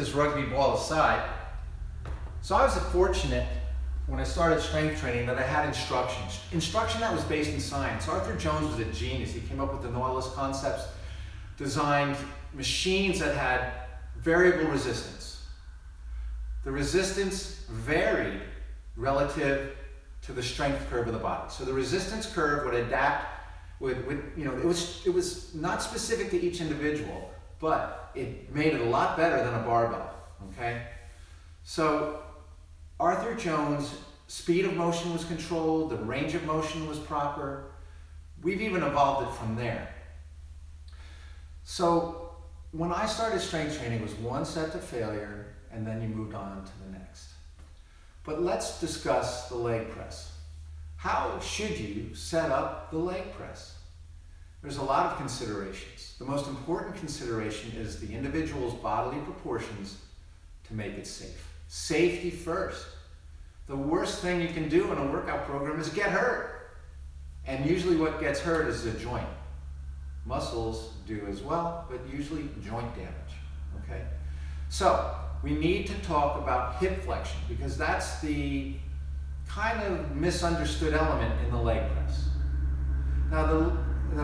this rugby ball aside. So I was fortunate when I started strength training that I had instruction that was based in science. Arthur Jones was a genius. He came up with the Nautilus concepts, designed machines that had variable resistance. The resistance varied relative to the strength curve of the body. So the resistance curve would adapt it was not specific to each individual, but it made it a lot better than a barbell, okay? So Arthur Jones' speed of motion was controlled, the range of motion was proper. We've even evolved it from there. So when I started strength training, it was one set to failure, and then you moved on to the next. But let's discuss the leg press. How should you set up the leg press? There's a lot of considerations. The most important consideration is the individual's bodily proportions to make it safe. Safety first. The worst thing you can do in a workout program is get hurt. And usually what gets hurt is the joint. Muscles do as well, but usually joint damage, okay? So we need to talk about hip flexion because that's the kind of misunderstood element in the leg press. Now the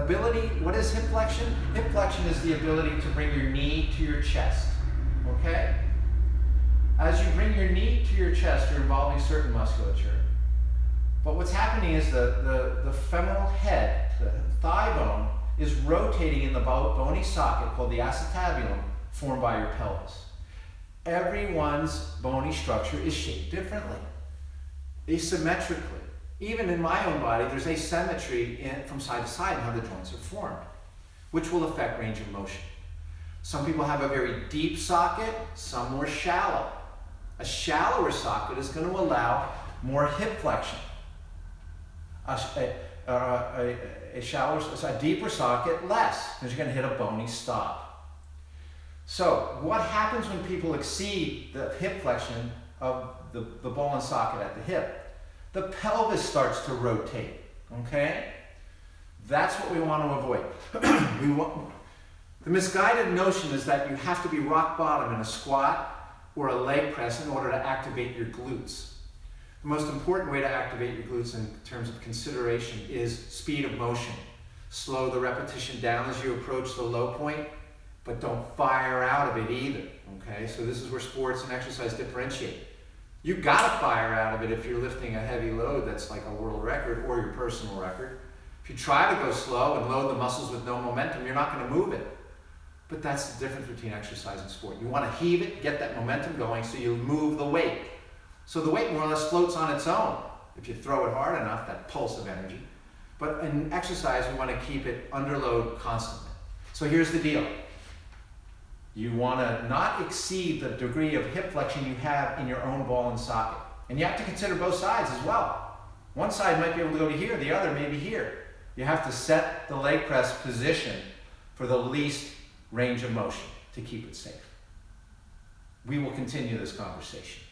ability, what is hip flexion? Hip flexion is the ability to bring your knee to your chest, okay? As you bring your knee to your chest, you're involving certain musculature. But what's happening is the femoral head, the thigh bone, is rotating in the bony socket called the acetabulum formed by your pelvis. Everyone's bony structure is shaped differently, asymmetrically. Even in my own body, there's asymmetry from side to side in how the joints are formed, which will affect range of motion. Some people have a very deep socket, some more shallow. A shallower socket is going to allow more hip flexion. A deeper socket, less, because you're going to hit a bony stop. So what happens when people exceed the hip flexion of the ball and socket at the hip? The pelvis starts to rotate, okay? That's what we want to avoid. The misguided notion is that you have to be rock bottom in a squat or a leg press in order to activate your glutes. The most important way to activate your glutes in terms of consideration is speed of motion. Slow the repetition down as you approach the low point, but don't fire out of it either, okay? So this is where sports and exercise differentiate. You gotta fire out of it if you're lifting a heavy load that's like a world record or your personal record. If you try to go slow and load the muscles with no momentum, you're not gonna move it. But that's the difference between exercise and sport. You wanna heave it, get that momentum going so you move the weight. So the weight more or less floats on its own if you throw it hard enough, that pulse of energy. But in exercise, we wanna keep it under load constantly. So here's the deal. You want to not exceed the degree of hip flexion you have in your own ball and socket. And you have to consider both sides as well. One side might be able to go to here, the other maybe here. You have to set the leg press position for the least range of motion to keep it safe. We will continue this conversation.